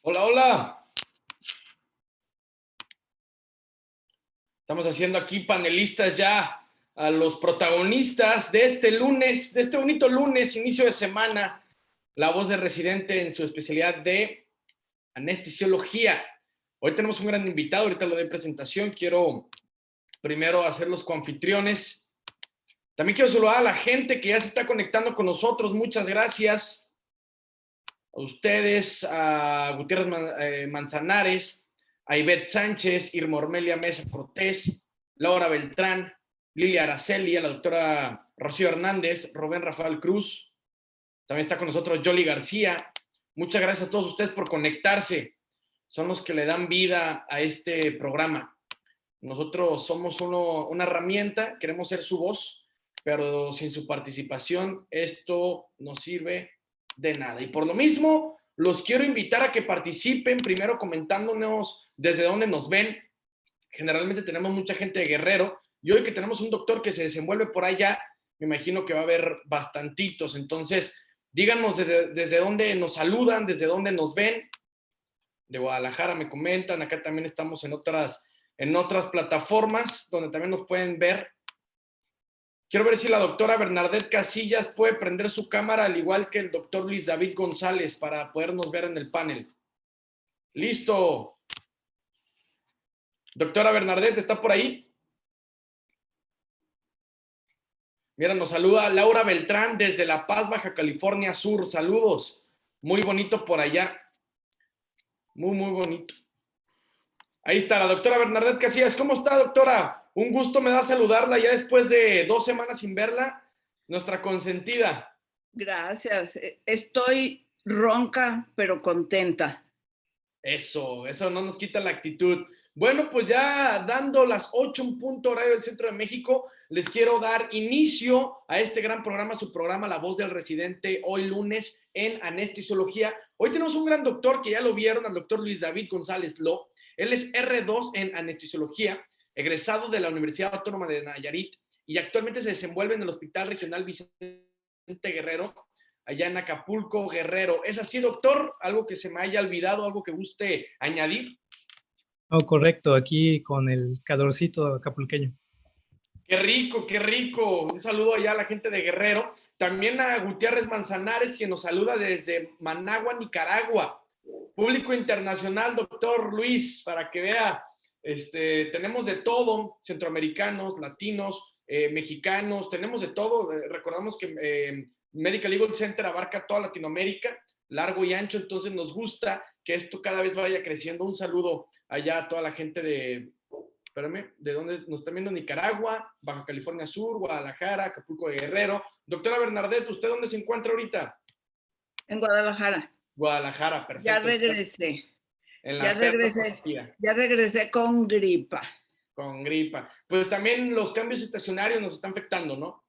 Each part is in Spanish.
Hola, hola. Estamos haciendo aquí panelistas ya a los protagonistas de este lunes, de este bonito lunes, inicio de semana. La voz de residente en su especialidad de anestesiología. Hoy tenemos un gran invitado, ahorita lo doy presentación. Quiero primero hacer los coanfitriones. También quiero saludar a la gente que ya se está conectando con nosotros. Muchas gracias a ustedes, a Gutiérrez Manzanares, a Ivette Sánchez, Irma Ormelia Mesa Cortés, Laura Beltrán, Lilia Araceli, a la doctora Rocío Hernández, Rubén Rafael Cruz, también está con nosotros Yoli García. Muchas gracias a todos ustedes por conectarse. Son los que le dan vida a este programa. Nosotros somos una herramienta, queremos ser su voz, pero sin su participación esto no sirve de nada. Y por lo mismo, los quiero invitar a que participen, primero comentándonos desde dónde nos ven. Generalmente tenemos mucha gente de Guerrero, y hoy que tenemos un doctor que se desenvuelve por allá, me imagino que va a haber bastantitos. Entonces, díganos desde dónde nos saludan, desde dónde nos ven. De Guadalajara me comentan, acá también estamos en otras plataformas donde también nos pueden ver. Quiero ver si la doctora Bernadette Casillas puede prender su cámara al igual que el doctor Luis David González para podernos ver en el panel. ¡Listo! Doctora Bernadette, ¿está por ahí? Mira, nos saluda Laura Beltrán desde La Paz, Baja California Sur. Saludos. Muy bonito por allá. Muy, muy bonito. Ahí está la doctora Bernadette Casillas. ¿Cómo está, doctora? Un gusto me da saludarla ya después de 2 semanas sin verla. Nuestra consentida. Gracias. Estoy ronca, pero contenta. Eso no nos quita la actitud. Bueno, pues ya dando las 8 en punto horario del Centro de México, les quiero dar inicio a este gran programa, su programa La Voz del Residente, hoy lunes en anestesiología. Hoy tenemos un gran doctor que ya lo vieron, al doctor Luis David González Ló. Él es R2 en anestesiología, egresado de la Universidad Autónoma de Nayarit y actualmente se desenvuelve en el Hospital Regional Vicente Guerrero, allá en Acapulco, Guerrero. ¿Es así, doctor? ¿Algo que se me haya olvidado, algo que guste añadir? Oh, correcto, aquí con el calorcito acapulqueño. Qué rico, qué rico. Un saludo allá a la gente de Guerrero. También a Gutiérrez Manzanares, quien nos saluda desde Managua, Nicaragua. Público internacional, doctor Luis, para que vea, tenemos de todo, centroamericanos, latinos, mexicanos, tenemos de todo. Recordamos que Medical Legal Center abarca toda Latinoamérica, largo y ancho, entonces nos gusta que esto cada vez vaya creciendo. Un saludo allá a toda la gente de dónde nos están viendo: Nicaragua, Baja California Sur, Guadalajara, Acapulco de Guerrero. Doctora Bernadette, ¿usted dónde se encuentra ahorita? En Guadalajara. Guadalajara, perfecto. Ya regresé. En la regresé. Ya regresé con gripa. Con gripa. Pues también los cambios estacionarios nos están afectando, ¿no?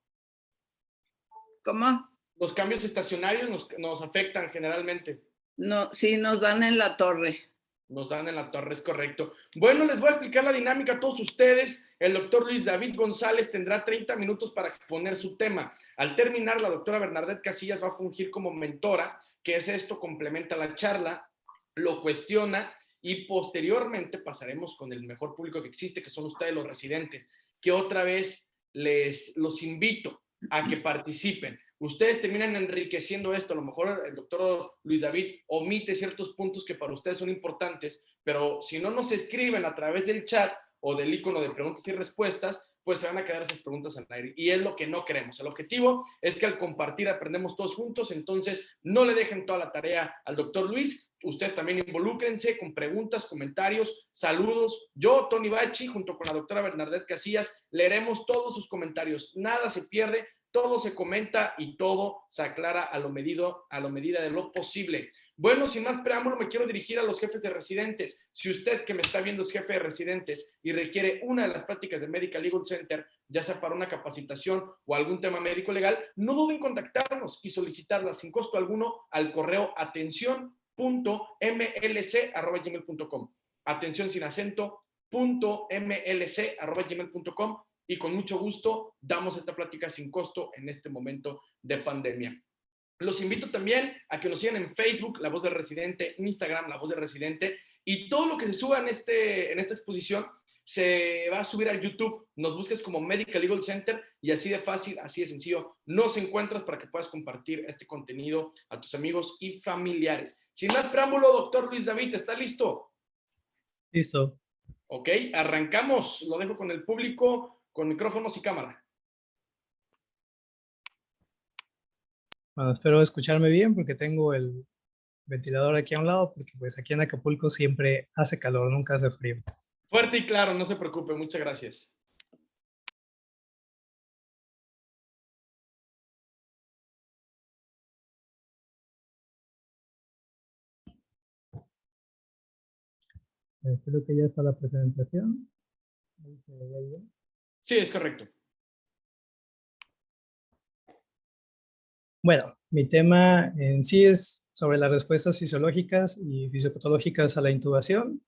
¿Cómo? Los cambios estacionarios nos afectan generalmente. No, sí, nos dan en la torre. Nos dan en la torre, es correcto. Bueno, les voy a explicar la dinámica a todos ustedes. El doctor Luis David González tendrá 30 minutos para exponer su tema. Al terminar, la doctora Bernadette Casillas va a fungir como mentora. ¿Qué es esto? Complementa la charla, lo cuestiona y posteriormente pasaremos con el mejor público que existe, que son ustedes los residentes, que otra vez los invito a que participen. Ustedes terminan enriqueciendo esto. A lo mejor el doctor Luis David omite ciertos puntos que para ustedes son importantes, pero si no nos escriben a través del chat o del icono de preguntas y respuestas, pues se van a quedar esas preguntas al aire. Y es lo que no queremos. El objetivo es que al compartir aprendemos todos juntos. Entonces, no le dejen toda la tarea al doctor Luis. Ustedes también involúcrense con preguntas, comentarios, saludos. Yo, Tony Bachi, junto con la doctora Bernadette Casillas, leeremos todos sus comentarios. Nada se pierde, todo se comenta y todo se aclara a la medida de lo posible. Bueno, sin más preámbulo, me quiero dirigir a los jefes de residentes. Si usted que me está viendo es jefe de residentes y requiere una de las prácticas de Medical Legal Center, ya sea para una capacitación o algún tema médico legal, no duden en contactarnos y solicitarla sin costo alguno al correo atención.mlc@gmail.com. Atención sin acento, .mlc@gmail.com, y con mucho gusto damos esta plática sin costo en este momento de pandemia. Los invito también a que nos sigan en Facebook, La Voz del Residente, Instagram, La Voz del Residente, y todo lo que se suba en esta exposición se va a subir a YouTube. Nos busques como Medical Legal Center y así de fácil, así de sencillo nos encuentras para que puedas compartir este contenido a tus amigos y familiares. Sin más preámbulo, doctor Luis David, ¿está listo? Listo. Ok, arrancamos. Lo dejo con el público, con micrófonos y cámara. Bueno, espero escucharme bien porque tengo el ventilador aquí a un lado, porque pues aquí en Acapulco siempre hace calor, nunca hace frío. Fuerte y claro, no se preocupe. Muchas gracias. Creo que ya está la presentación. Ahí se ve bien. Sí, es correcto. Bueno, mi tema en sí es sobre las respuestas fisiológicas y fisiopatológicas a la intubación.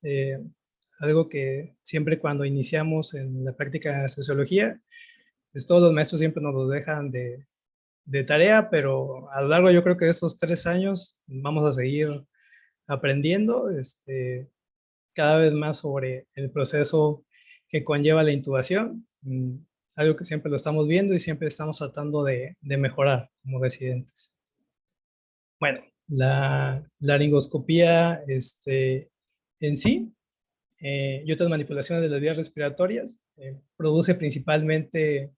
Algo que siempre cuando iniciamos en la práctica de sociología, pues todos los maestros siempre nos lo dejan de tarea, pero a lo largo yo creo que de estos 3 años vamos a seguir aprendiendo cada vez más sobre el proceso que conlleva la intubación, algo que siempre lo estamos viendo y siempre estamos tratando de mejorar como residentes. Bueno, la laringoscopía en sí y otras manipulaciones de las vías respiratorias produce principalmente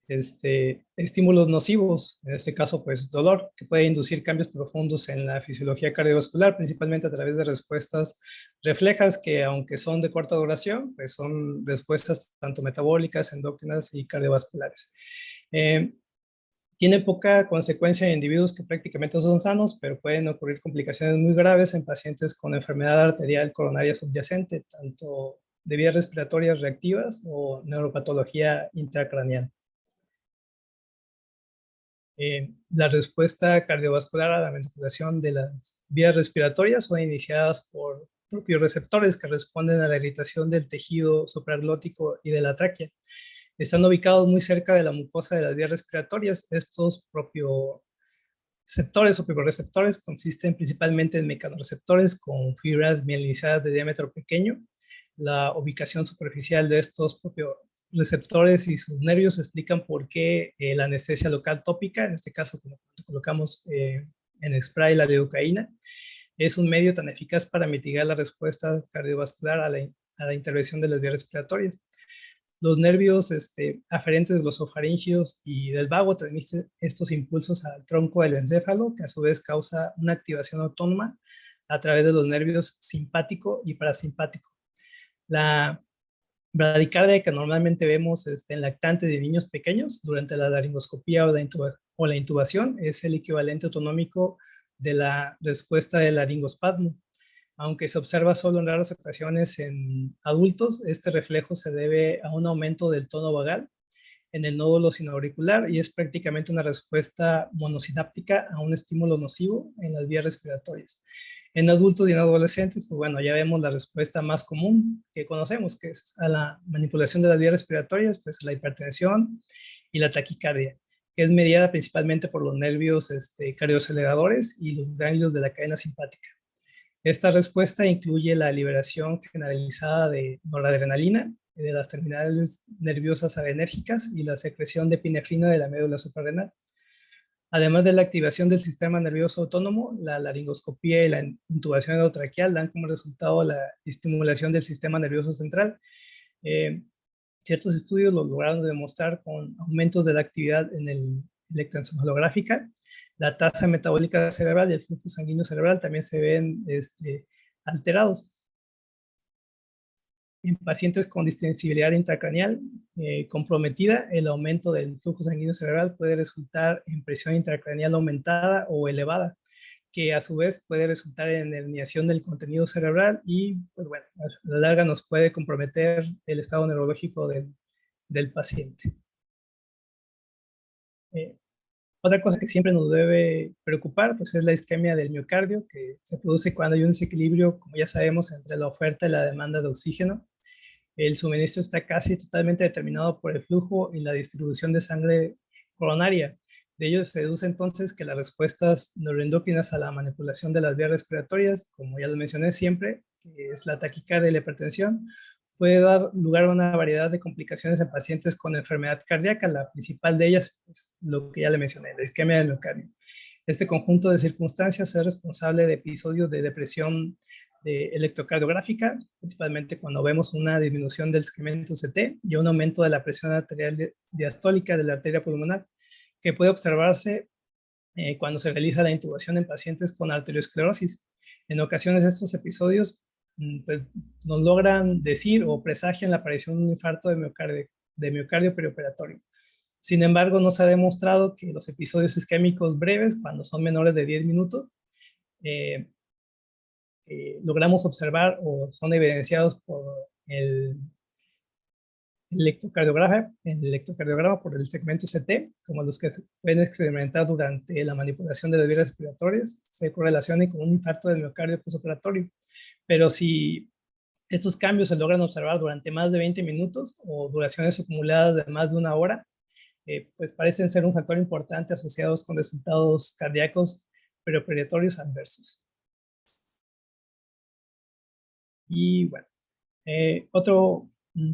estímulos nocivos, en este caso pues dolor, que puede inducir cambios profundos en la fisiología cardiovascular, principalmente a través de respuestas reflejas que aunque son de corta duración, pues son respuestas tanto metabólicas, endócrinas y cardiovasculares. Tiene poca consecuencia en individuos que prácticamente son sanos, pero pueden ocurrir complicaciones muy graves en pacientes con enfermedad arterial coronaria subyacente, tanto de vías respiratorias reactivas o neuropatología intracraneal. La respuesta cardiovascular a la manipulación de las vías respiratorias son iniciadas por propios receptores que responden a la irritación del tejido supraglótico y de la tráquea. Están ubicados muy cerca de la mucosa de las vías respiratorias. Estos propioceptores o receptores consisten principalmente en mecanorreceptores con fibras mielinizadas de diámetro pequeño. La ubicación superficial de estos receptores y sus nervios explican por qué la anestesia local tópica, en este caso como colocamos en spray la lidocaína, es un medio tan eficaz para mitigar la respuesta cardiovascular a la intervención de las vías respiratorias. Los nervios aferentes de los ofaringios y del vago transmiten estos impulsos al tronco del encéfalo, que a su vez causa una activación autónoma a través de los nervios simpático y parasimpático. La bradicardia que normalmente vemos en lactantes de niños pequeños durante la laringoscopía o la intubación es el equivalente autonómico de la respuesta del laringospasmo. Aunque se observa solo en raras ocasiones en adultos, este reflejo se debe a un aumento del tono vagal en el nódulo sinoauricular y es prácticamente una respuesta monosináptica a un estímulo nocivo en las vías respiratorias. En adultos y en adolescentes, pues bueno, ya vemos la respuesta más común que conocemos, que es a la manipulación de las vías respiratorias, pues la hipertensión y la taquicardia, que es mediada principalmente por los nervios cardioaceleradores y los ganglios de la cadena simpática. Esta respuesta incluye la liberación generalizada de noradrenalina, de las terminales nerviosas adrenérgicas y la secreción de epinefrina de la médula suprarrenal. Además de la activación del sistema nervioso autónomo, la laringoscopía y la intubación endotraqueal dan como resultado la estimulación del sistema nervioso central. Ciertos estudios lo lograron demostrar con aumentos de la actividad en el electroencefalográfica. La tasa metabólica cerebral y el flujo sanguíneo cerebral también se ven alterados. En pacientes con distensibilidad intracraneal comprometida, el aumento del flujo sanguíneo cerebral puede resultar en presión intracraneal aumentada o elevada, que a su vez puede resultar en herniación del contenido cerebral y, pues bueno, a la larga nos puede comprometer el estado neurológico del paciente. Otra cosa que siempre nos debe preocupar pues es la isquemia del miocardio, que se produce cuando hay un desequilibrio, como ya sabemos, entre la oferta y la demanda de oxígeno. El suministro está casi totalmente determinado por el flujo y la distribución de sangre coronaria. De ello se deduce entonces que las respuestas neuroendocrinas a la manipulación de las vías respiratorias, como ya lo mencioné siempre, que es la taquicardia y la hipertensión, puede dar lugar a una variedad de complicaciones en pacientes con enfermedad cardíaca. La principal de ellas es lo que ya le mencioné, la isquemia del miocardio. Este conjunto de circunstancias es responsable de episodios de depresión electrocardiográfica, principalmente cuando vemos una disminución del segmento CT y un aumento de la presión arterial diastólica de la arteria pulmonar, que puede observarse cuando se realiza la intubación en pacientes con arteriosclerosis. En ocasiones estos episodios pues, nos logran decir o presagian la aparición de un infarto de miocardio perioperatorio. Sin embargo, no se ha demostrado que los episodios isquémicos breves, cuando son menores de 10 minutos, logramos observar o son evidenciados por el electrocardiograma por el segmento CT, como los que pueden experimentar durante la manipulación de las vías respiratorias, se correlacionan con un infarto del miocardio postoperatorio. Pero si estos cambios se logran observar durante más de 20 minutos o duraciones acumuladas de más de una hora, pues parecen ser un factor importante asociados con resultados cardíacos perioperatorios adversos. Y bueno, otro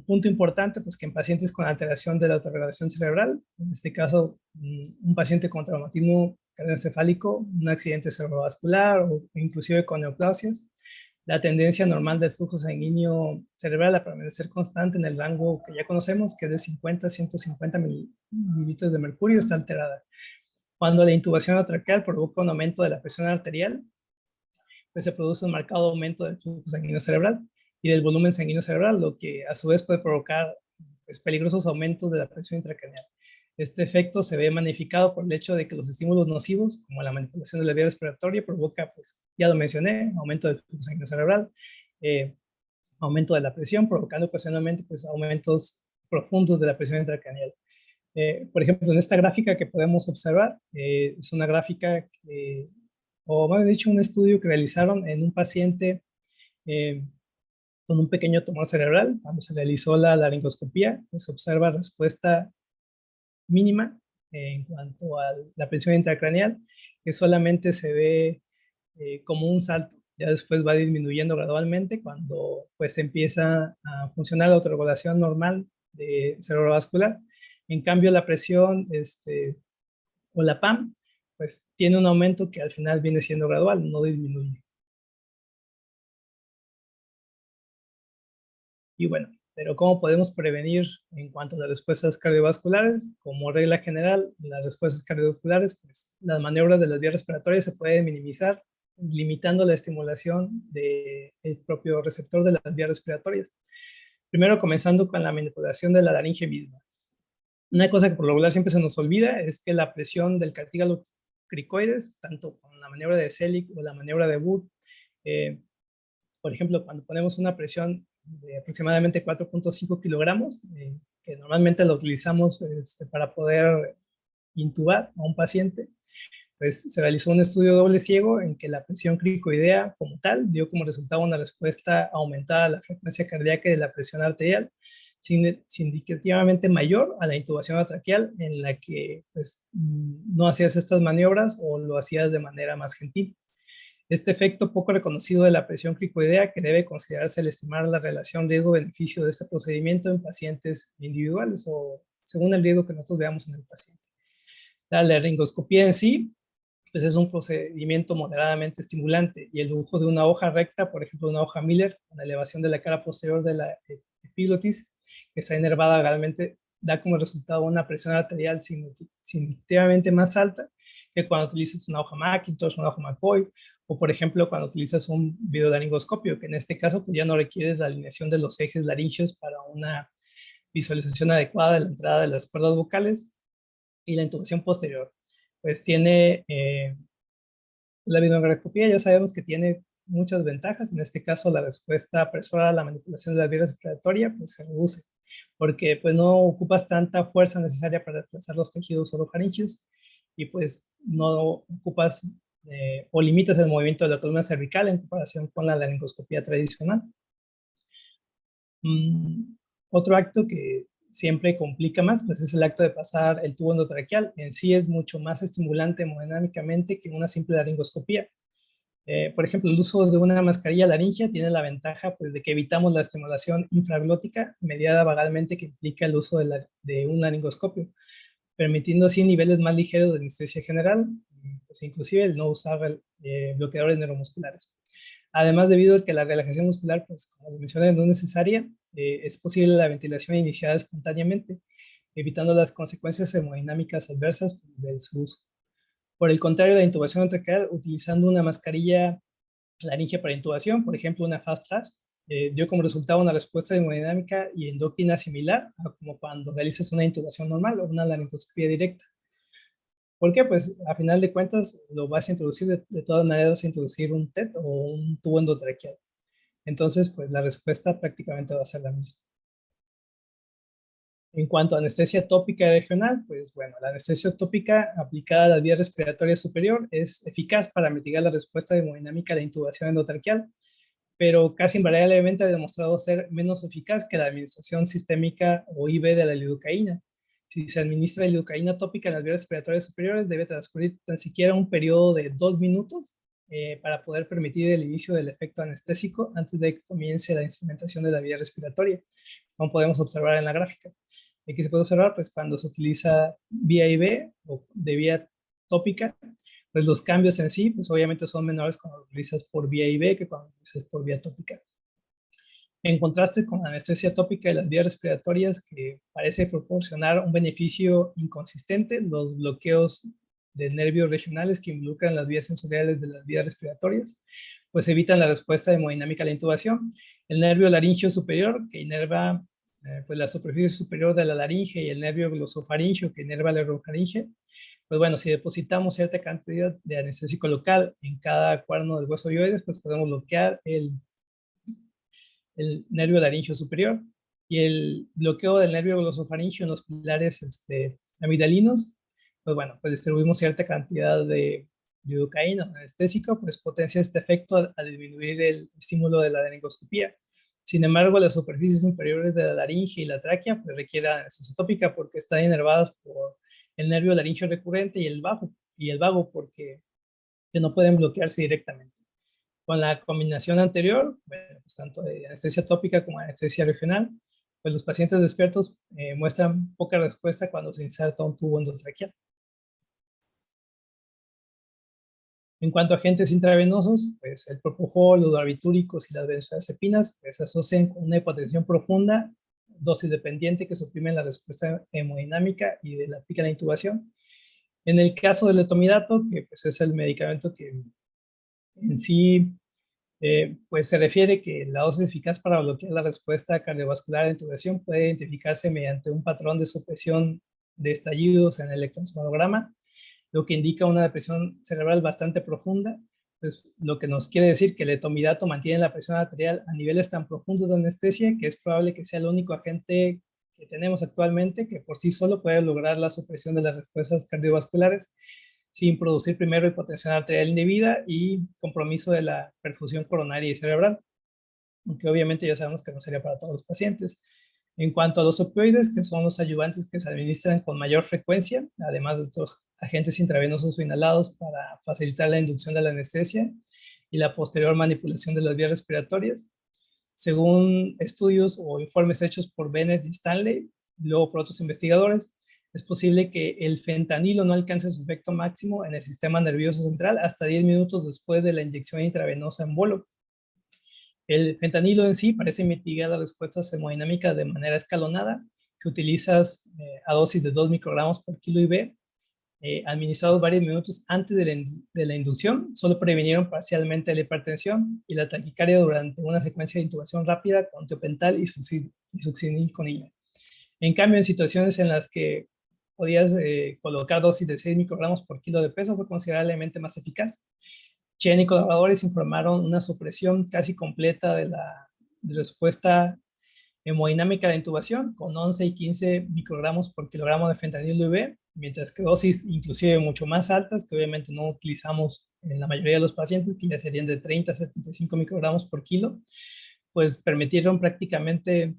punto importante, pues que en pacientes con alteración de la autorregulación cerebral, en este caso un paciente con traumatismo cardioencefálico, un accidente cerebrovascular o inclusive con neoplasias, la tendencia normal del flujo sanguíneo cerebral a permanecer constante en el rango que ya conocemos, que es de 50 a 150 mililitros de mercurio, está alterada. Cuando la intubación traqueal provoca un aumento de la presión arterial, pues se produce un marcado aumento del flujo sanguíneo cerebral y del volumen sanguíneo cerebral, lo que a su vez puede provocar pues, peligrosos aumentos de la presión intracraneal. Este efecto se ve magnificado por el hecho de que los estímulos nocivos, como la manipulación de la vía respiratoria, provoca, pues, ya lo mencioné, aumento del flujo sanguíneo cerebral, aumento de la presión, provocando ocasionalmente pues, aumentos profundos de la presión intracraneal. Por ejemplo, en esta gráfica que podemos observar, es una gráfica que, o más dicho, un estudio que realizaron en un paciente con un pequeño tumor cerebral. Cuando se realizó la laringoscopía, pues, se observa respuesta mínima en cuanto a la presión intracraneal, que solamente se ve como un salto. Ya después va disminuyendo gradualmente cuando pues empieza a funcionar la autorregulación normal de cerebrovascular. En cambio, la presión o la PAM, pues tiene un aumento que al final viene siendo gradual, no disminuye. Y bueno, pero ¿cómo podemos prevenir en cuanto a las respuestas cardiovasculares? Como regla general, las respuestas cardiovasculares, pues las maniobras de las vías respiratorias se pueden minimizar limitando la estimulación del propio receptor de las vías respiratorias. Primero, comenzando con la manipulación de la laringe misma. Una cosa que por lo regular siempre se nos olvida es que la presión del cartílago cricoides, tanto con la maniobra de Selig o la maniobra de Wood, por ejemplo, cuando ponemos una presión de aproximadamente 4.5 kilogramos, que normalmente lo utilizamos para poder intubar a un paciente, pues se realizó un estudio doble ciego en que la presión cricoidea como tal dio como resultado una respuesta aumentada de la frecuencia cardíaca y de la presión arterial, significativamente mayor a la intubación atraqueal, en la que pues, no hacías estas maniobras o lo hacías de manera más gentil. Este efecto poco reconocido de la presión cricoidea, que debe considerarse al estimar la relación riesgo-beneficio de este procedimiento en pacientes individuales o según el riesgo que nosotros veamos en el paciente. La laringoscopía en sí, pues es un procedimiento moderadamente estimulante y el uso de una hoja recta, por ejemplo una hoja Miller, con la elevación de la cara posterior de la epiglotis, que está inervada realmente, da como resultado una presión arterial significativamente más alta que cuando utilizas una hoja Macintosh, una hoja McCoy, o por ejemplo cuando utilizas un videolaringoscopio, que en este caso pues ya no requieres la alineación de los ejes laringeos para una visualización adecuada de la entrada de las cuerdas vocales y la intubación posterior. Pues tiene la videolaringoscopia, ya sabemos que tiene muchas ventajas. En este caso, la respuesta presural a la manipulación de la vía respiratoria pues se reduce, porque pues no ocupas tanta fuerza necesaria para desplazar los tejidos orofaringeos y pues no ocupas o limitas el movimiento de la columna cervical en comparación con la laringoscopía tradicional. Otro acto que siempre complica más, pues es el acto de pasar el tubo endotraqueal. En sí es mucho más estimulante hemodinámicamente que una simple laringoscopía. Por ejemplo, el uso de una mascarilla laringea tiene la ventaja pues, de que evitamos la estimulación infraglótica mediada vagalmente que implica el uso de un laringoscopio, permitiendo así niveles más ligeros de anestesia general, pues inclusive el no usar bloqueadores neuromusculares. Además, debido a que la relajación muscular, pues como mencioné, no es necesaria, es posible la ventilación iniciada espontáneamente, evitando las consecuencias hemodinámicas adversas de su uso. Por el contrario, la intubación endotraqueal, utilizando una mascarilla laringea para intubación, por ejemplo, una Fast Track, dio como resultado una respuesta hemodinámica y endocrina similar a como cuando realizas una intubación normal o una laringoscopía directa. ¿Por qué? Pues a final de cuentas lo vas a introducir, de todas maneras vas a introducir un TET o un tubo endotraqueal. Entonces, pues la respuesta prácticamente va a ser la misma. En cuanto a anestesia tópica regional, pues bueno, la anestesia tópica aplicada a la vía respiratoria superior es eficaz para mitigar la respuesta hemodinámica de intubación endotraqueal, pero casi invariablemente ha demostrado ser menos eficaz que la administración sistémica o IV de la lidocaína. Si se administra lidocaína tópica en las vías respiratorias superiores, debe transcurrir tan siquiera un periodo de 2 minutos para poder permitir el inicio del efecto anestésico antes de que comience la instrumentación de la vía respiratoria, como podemos observar en la gráfica. Aquí se puede observar, pues, cuando se utiliza vía IV o de vía tópica, pues los cambios en sí, pues obviamente son menores cuando lo utilizas por vía IV que cuando lo utilizas por vía tópica. En contraste con la anestesia tópica de las vías respiratorias, que parece proporcionar un beneficio inconsistente, los bloqueos de nervios regionales que involucran las vías sensoriales de las vías respiratorias, pues evitan la respuesta hemodinámica a la intubación. El nervio laringeo superior, que inerva pues la superficie superior de la laringe, y el nervio glosofaringeo, que inerva la orofaringe, pues bueno, si depositamos cierta cantidad de anestésico local en cada cuerno del hueso ovoides, pues podemos bloquear el nervio laringeo superior, y el bloqueo del nervio glosofaringeo en los pilares amigdalinos, pues bueno, pues distribuimos cierta cantidad de lidocaína anestésico, pues potencia este efecto al disminuir el estímulo de la laringoscopía. Sin embargo, las superficies inferiores de la laringe y la tráquea pues requieren anestesia tópica porque están inervadas por el nervio laringeo recurrente y el vago porque que no pueden bloquearse directamente. Con la combinación anterior, bueno, pues tanto de anestesia tópica como anestesia regional, pues los pacientes despiertos muestran poca respuesta cuando se inserta un tubo endotraqueal. En cuanto a agentes intravenosos, pues el propofol, los barbitúricos y las benzodiazepinas pues, se asocian con una hipotensión profunda, dosis dependiente que suprimen la respuesta hemodinámica y de la pica de la intubación. En el caso del etomidato, que pues, es el medicamento que en sí pues se refiere que la dosis eficaz para bloquear la respuesta cardiovascular de intubación puede identificarse mediante un patrón de supresión de estallidos en el electroencefalograma, lo que indica una depresión cerebral bastante profunda, pues lo que nos quiere decir que el etomidato mantiene la presión arterial a niveles tan profundos de anestesia que es probable que sea el único agente que tenemos actualmente que por sí solo puede lograr la supresión de las respuestas cardiovasculares sin producir primero hipotensión arterial indebida y compromiso de la perfusión coronaria y cerebral, aunque obviamente ya sabemos que no sería para todos los pacientes. En cuanto a los opioides, que son los ayudantes que se administran con mayor frecuencia, además de otros agentes intravenosos o inhalados para facilitar la inducción de la anestesia y la posterior manipulación de las vías respiratorias, según estudios o informes hechos por Bennett y Stanley, luego por otros investigadores, es posible que el fentanilo no alcance su efecto máximo en el sistema nervioso central hasta 10 minutos después de la inyección intravenosa en bolo. El fentanilo en sí parece mitigar las respuestas hemodinámicas de manera escalonada, que utilizas a dosis de 2 microgramos por kilo IV, administrados varios minutos antes de la inducción, solo previnieron parcialmente la hipertensión y la taquicardia durante una secuencia de intubación rápida con tiopental y succinilcolina. En cambio, en situaciones en las que podías colocar dosis de 6 microgramos por kilo de peso, fue considerablemente más eficaz. Chen y colaboradores informaron una supresión casi completa de la respuesta hemodinámica de intubación con 11 y 15 microgramos por kilogramo de fentanilo IV, mientras que dosis inclusive mucho más altas, que obviamente no utilizamos en la mayoría de los pacientes, que ya serían de 30 a 75 microgramos por kilo, pues permitieron prácticamente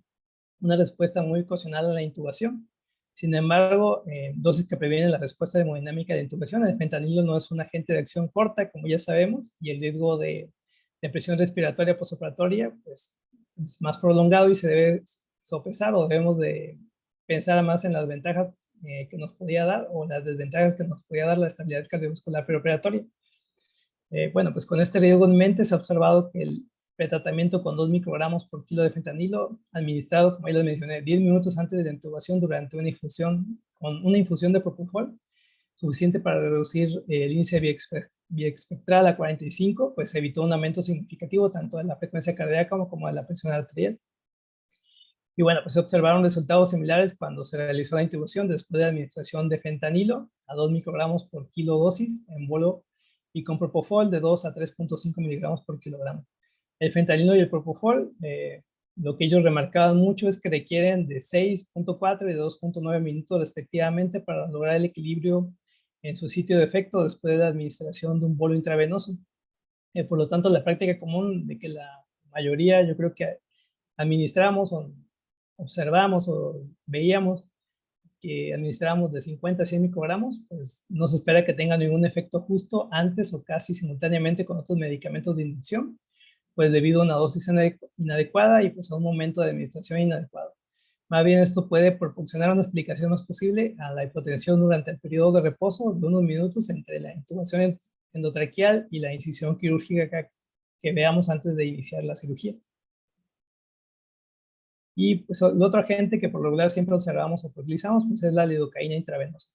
una respuesta muy ocasional a la intubación. Sin embargo, dosis que previenen la respuesta de hemodinámica de intubación, el fentanilo no es un agente de acción corta, como ya sabemos, y el riesgo de presión respiratoria postoperatoria pues, es más prolongado y se debe sopesar o debemos de pensar más en las ventajas que nos podía dar o las desventajas que nos podía dar la estabilidad cardiovascular preoperatoria. Bueno, pues con este riesgo en mente se ha observado que el pretratamiento con 2 microgramos por kilo de fentanilo administrado, como ya les mencioné, 10 minutos antes de la intubación durante una infusión, con una infusión de propofol, suficiente para reducir el índice biespectral a 45, pues evitó un aumento significativo tanto de la frecuencia cardíaca como de la presión arterial. Y bueno, pues se observaron resultados similares cuando se realizó la intubación después de la administración de fentanilo a 2 microgramos por kilo dosis en bolo y con propofol de 2 a 3.5 miligramos por kilogramo. El fentanilo y el propofol, lo que ellos remarcaban mucho es que requieren de 6.4 y de 2.9 minutos respectivamente para lograr el equilibrio en su sitio de efecto después de la administración de un bolo intravenoso. Por lo tanto, la práctica común de que la mayoría, yo creo que administramos o observamos o veíamos que administramos de 50 a 100 microgramos, pues no se espera que tenga ningún efecto justo antes o casi simultáneamente con otros medicamentos de inducción, pues debido a una dosis inadecuada y pues a un momento de administración inadecuado. Más bien esto puede proporcionar una explicación más posible a la hipotensión durante el periodo de reposo de unos minutos entre la intubación endotraqueal y la incisión quirúrgica que veamos antes de iniciar la cirugía. Y pues el otro agente que por lo regular siempre observamos o utilizamos pues es la lidocaína intravenosa,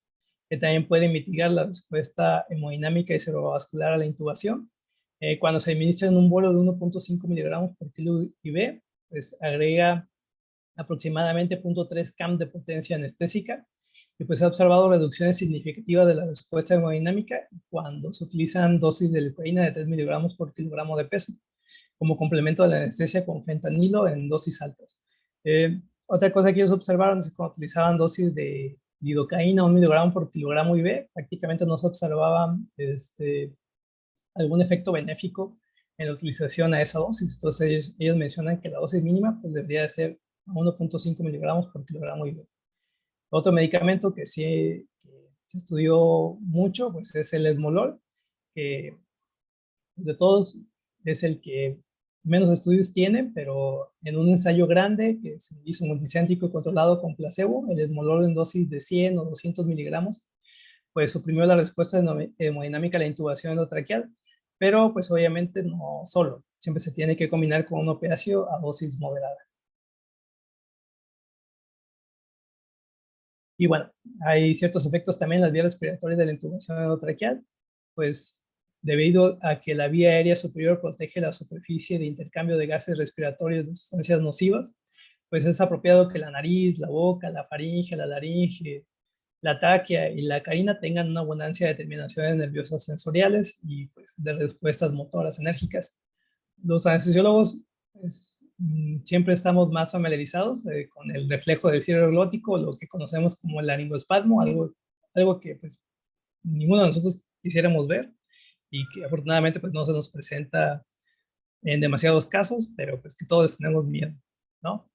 que también puede mitigar la respuesta hemodinámica y cerebrovascular a la intubación. Cuando se administra en un bolo de 1.5 miligramos por kilo IV, pues agrega aproximadamente 0.3 cam de potencia anestésica y pues se ha observado reducciones significativas de la respuesta hemodinámica cuando se utilizan dosis de lidocaína de 3 miligramos por kilogramo de peso como complemento de la anestesia con fentanilo en dosis altas. Otra cosa que ellos observaron es que cuando utilizaban dosis de lidocaína, 1 miligramo por kilogramo IV, prácticamente no se observaba algún efecto benéfico en la utilización a esa dosis. Entonces ellos mencionan que la dosis mínima pues, debería de ser 1.5 miligramos por kilogramo IV. Otro medicamento que sí que se estudió mucho pues, es el esmolol, que de todos es el que menos estudios tiene, pero en un ensayo grande que se hizo multicéntrico controlado con placebo, el esmolol en dosis de 100 o 200 miligramos, pues suprimió la respuesta hemodinámica a la intubación endotraqueal, pero pues obviamente no solo, siempre se tiene que combinar con un opiáceo a dosis moderada. Y bueno, hay ciertos efectos también en las vías respiratorias de la intubación endotraqueal, pues debido a que la vía aérea superior protege la superficie de intercambio de gases respiratorios de sustancias nocivas, pues es apropiado que la nariz, la boca, la faringe, la laringe, la tráquea y la carina tengan una abundancia de terminaciones nerviosas sensoriales y pues, de respuestas motoras enérgicas. Los anestesiólogos pues, siempre estamos más familiarizados con el reflejo del cierre glótico, lo que conocemos como el laringoespasmo, algo que pues, ninguno de nosotros quisiéramos ver y que afortunadamente pues, no se nos presenta en demasiados casos, pero pues que todos tenemos miedo, ¿no?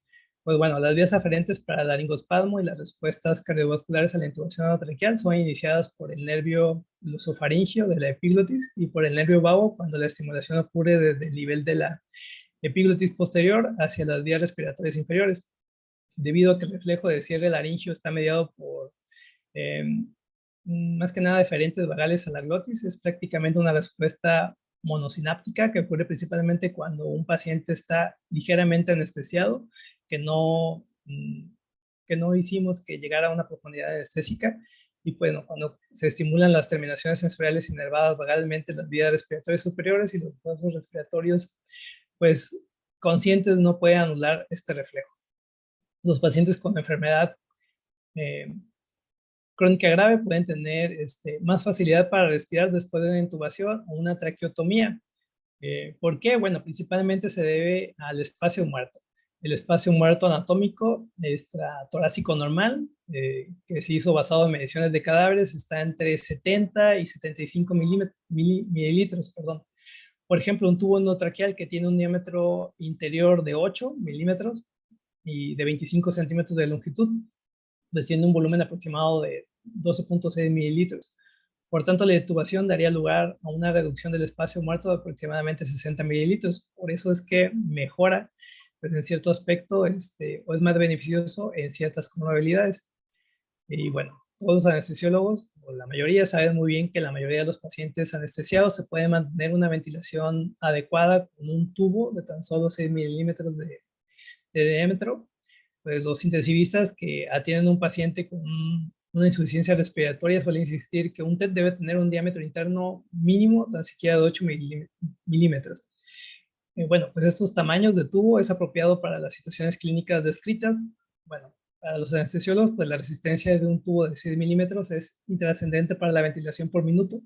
Pues bueno, las vías aferentes para el laringoespasmo y las respuestas cardiovasculares a la intubación endotraqueal son iniciadas por el nervio glosofaringeo de la epiglotis y por el nervio vago cuando la estimulación ocurre desde el nivel de la epiglotis posterior hacia las vías respiratorias inferiores. Debido a que el reflejo de cierre laringeo está mediado por más que nada deferentes vagales a la glotis, es prácticamente una respuesta monosináptica que ocurre principalmente cuando un paciente está ligeramente anestesiado, que no hicimos que llegara a una profundidad anestésica. Y bueno, cuando se estimulan las terminaciones sensoriales inervadas vagalmente las vías respiratorias superiores y los vasos respiratorios, pues conscientes no pueden anular este reflejo. Los pacientes con enfermedad crónica grave pueden tener más facilidad para respirar después de una intubación o una traqueotomía. ¿Por qué? Bueno, principalmente se debe al espacio muerto. El espacio muerto anatómico extratorácico normal, que se hizo basado en mediciones de cadáveres, está entre 70 y 75 mililitros. Perdón. Por ejemplo, un tubo endotraqueal que tiene un diámetro interior de 8 milímetros y de 25 centímetros de longitud, pues tiene un volumen aproximado de 12.6 mililitros. Por tanto, la intubación daría lugar a una reducción del espacio muerto de aproximadamente 60 mililitros. Por eso es que mejora, pues en cierto aspecto, o es más beneficioso en ciertas comorbilidades. Y bueno, todos los anestesiólogos, o la mayoría, saben muy bien que la mayoría de los pacientes anestesiados se puede mantener una ventilación adecuada con un tubo de tan solo 6 milímetros de diámetro. Pues los intensivistas que atienden a un paciente con una insuficiencia respiratoria suelen insistir que un TED debe tener un diámetro interno mínimo, tan siquiera de 8 milímetros. Bueno, pues estos tamaños de tubo es apropiado para las situaciones clínicas descritas. Bueno, para los anestesiólogos, pues la resistencia de un tubo de 6 milímetros es intrascendente para la ventilación por minuto,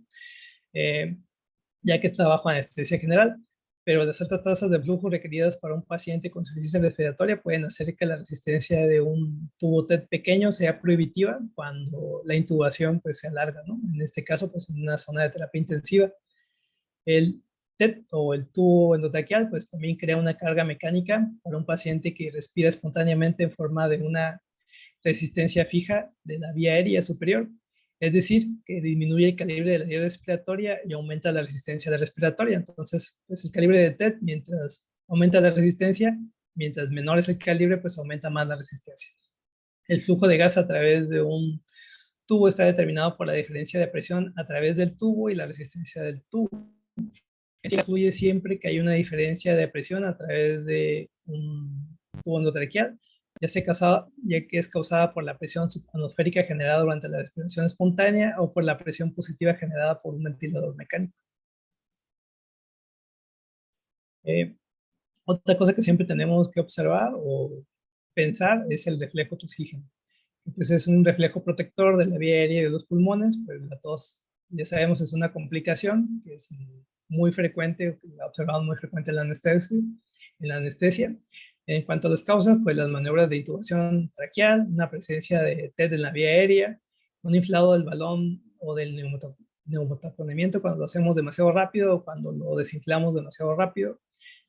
ya que está bajo anestesia general, pero las altas tasas de flujo requeridas para un paciente con insuficiencia respiratoria pueden hacer que la resistencia de un tubo TED pequeño sea prohibitiva cuando la intubación pues se alarga, ¿no? En este caso, pues en una zona de terapia intensiva. El TED o el tubo endotraqueal pues también crea una carga mecánica para un paciente que respira espontáneamente en forma de una resistencia fija de la vía aérea superior, es decir, que disminuye el calibre de la vía respiratoria y aumenta la resistencia respiratoria. Entonces, pues el calibre de TED, mientras aumenta la resistencia, mientras menor es el calibre, pues aumenta más la resistencia. El flujo de gas a través de un tubo está determinado por la diferencia de presión a través del tubo y la resistencia del tubo. Esto incluye siempre que hay una diferencia de presión a través de un tubo endotraqueal, ya que es causada por la presión subatmosférica generada durante la respiración espontánea o por la presión positiva generada por un ventilador mecánico. Otra cosa que siempre tenemos que observar o pensar es el reflejo de oxígeno. Pues es un reflejo protector de la vía aérea y de los pulmones, pues la tos, ya sabemos, es una complicación que es muy frecuente, observado muy frecuente en la anestesia. En cuanto a las causas, pues las maniobras de intubación traqueal, una presencia de TED en la vía aérea, un inflado del balón o del neumotaponamiento cuando lo hacemos demasiado rápido o cuando lo desinflamos demasiado rápido,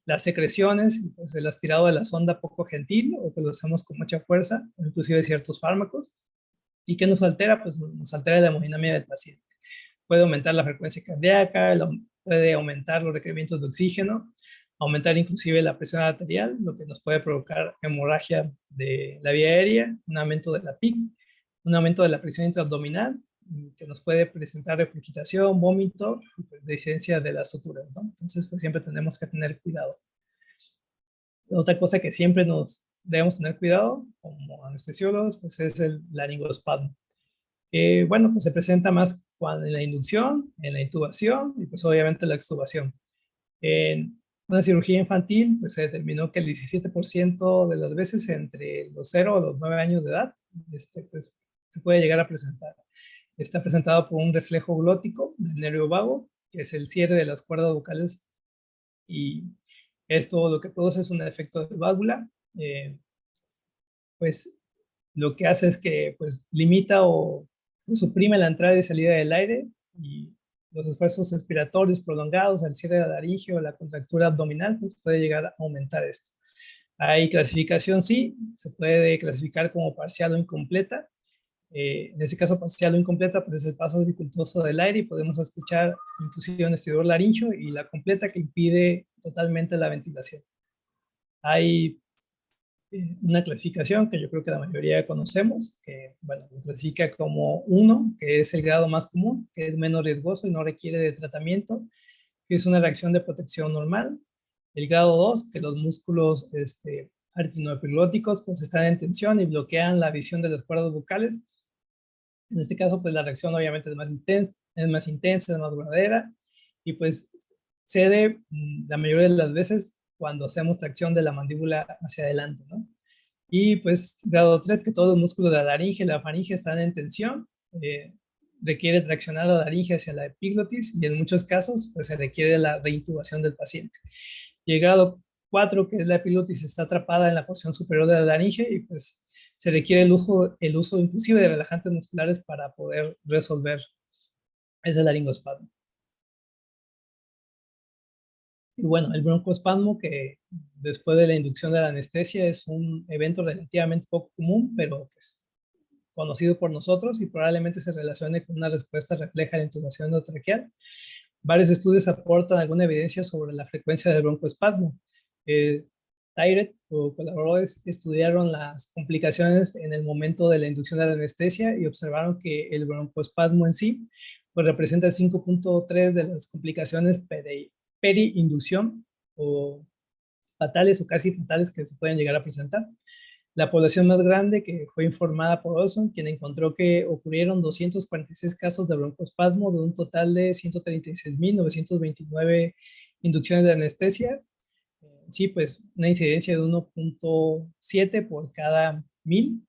las secreciones, pues el aspirado de la sonda poco gentil o que lo hacemos con mucha fuerza, o inclusive ciertos fármacos. ¿Y qué nos altera? Pues nos altera la hemodinámica del paciente. Puede aumentar la frecuencia cardíaca, puede aumentar los requerimientos de oxígeno, aumentar inclusive la presión arterial, lo que nos puede provocar hemorragia de la vía aérea, un aumento de la PIC, un aumento de la presión intraabdominal, que nos puede presentar regurgitación, vómito y pues, dehiscencia de las suturas, ¿no? Entonces, pues siempre tenemos que tener cuidado. Otra cosa que siempre nos debemos tener cuidado como anestesiólogos, pues es el laringoespasmo. Bueno, pues se presenta más en la inducción, en la intubación y pues obviamente la extubación. En una cirugía infantil, pues se determinó que el 17% de las veces entre los 0 a los 9 años de edad, pues se puede llegar a presentar. Está presentado por un reflejo glótico del nervio vago, que es el cierre de las cuerdas vocales, y esto lo que produce es un efecto de válvula, pues lo que hace es que pues limita o suprime la entrada y salida del aire y los esfuerzos respiratorios prolongados, el cierre de la laringe o la contractura abdominal, pues puede llegar a aumentar esto. Hay clasificación, sí, se puede clasificar como parcial o incompleta. En este caso parcial o incompleta, pues es el paso dificultoso del aire y podemos escuchar inclusive un estridor laringio, y la completa que impide totalmente la ventilación. Hay una clasificación que yo creo que la mayoría conocemos, que bueno, lo clasifica como 1, que es el grado más común, que es menos riesgoso y no requiere de tratamiento, que es una reacción de protección normal. El grado 2, que los músculos aritenoepiglóticos pues están en tensión y bloquean la visión de las cuerdas vocales. En este caso, pues la reacción obviamente es más intensa, es más duradera y pues cede la mayoría de las veces cuando hacemos tracción de la mandíbula hacia adelante, ¿no? Y pues grado 3, que todos los músculos de la laringe y la faringe están en tensión, requiere traccionar la laringe hacia la epiglotis y en muchos casos pues se requiere la reintubación del paciente. Y el grado 4, que es la epiglotis, está atrapada en la porción superior de la laringe y pues se requiere el uso inclusive de relajantes musculares para poder resolver ese laringoespasmo. Y bueno, el broncoespasmo, que después de la inducción de la anestesia es un evento relativamente poco común, pero pues conocido por nosotros y probablemente se relacione con una respuesta refleja de la intubación endotraqueal. Varios estudios aportan alguna evidencia sobre la frecuencia del broncoespasmo. Tyret o colaboradores estudiaron las complicaciones en el momento de la inducción de la anestesia y observaron que el broncoespasmo en sí pues representa el 5.3 de las complicaciones peri-inducción o fatales o casi fatales que se pueden llegar a presentar. La población más grande que fue informada por Olson, quien encontró que ocurrieron 246 casos de broncoespasmo de un total de 136.929 inducciones de anestesia. Sí, pues una incidencia de 1.7 por cada 1000.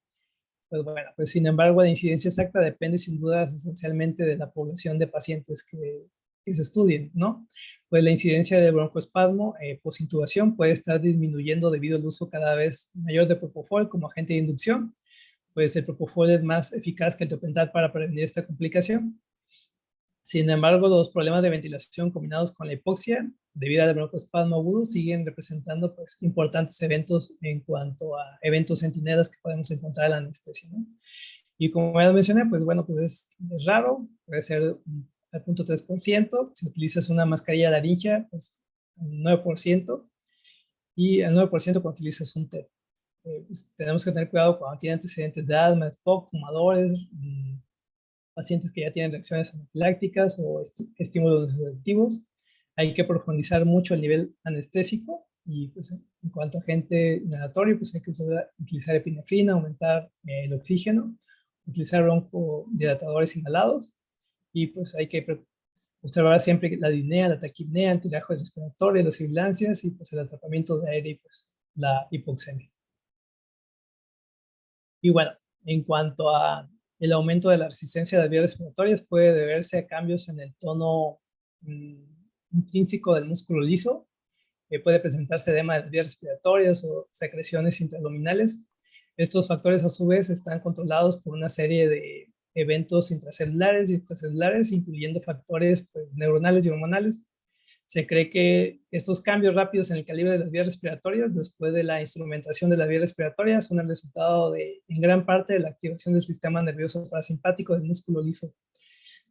Pues bueno, pues sin embargo la incidencia exacta depende sin duda esencialmente de la población de pacientes que se estudien, ¿no? Pues la incidencia de broncoespasmo posintubación puede estar disminuyendo debido al uso cada vez mayor de propofol como agente de inducción. Pues el propofol es más eficaz que el topental para prevenir esta complicación. Sin embargo, los problemas de ventilación combinados con la hipoxia debido al broncoespasmo agudo siguen representando pues, importantes eventos en cuanto a eventos centinelas que podemos encontrar en la anestesia, ¿no? Y como ya mencioné, pues bueno, pues es raro, puede ser al 0.3%. Si utilizas una mascarilla laringea, pues un 9%, y el 9% cuando utilizas un TEP. Pues, tenemos que tener cuidado cuando tienen antecedentes de asma, SPOC, fumadores, pacientes que ya tienen reacciones anafilácticas o estímulos reactivos. Hay que profundizar mucho el nivel anestésico y pues, en cuanto a agente inhalatorio, pues hay que utilizar epinefrina, aumentar el oxígeno, utilizar broncodilatadores inhalados y pues hay que observar siempre la disnea, la taquipnea, el tiraje respiratorio, las sibilancias y pues el atrapamiento de aire y pues la hipoxemia. Y bueno, en cuanto a el aumento de la resistencia de las vías respiratorias puede deberse a cambios en el tono intrínseco del músculo liso. Puede presentarse edema de las vías respiratorias o secreciones intraabdominales. Estos factores a su vez están controlados por una serie de eventos intracelulares y extracelulares, incluyendo factores pues, neuronales y hormonales. Se cree que estos cambios rápidos en el calibre de las vías respiratorias después de la instrumentación de las vías respiratorias son el resultado de, en gran parte, de la activación del sistema nervioso parasimpático del músculo liso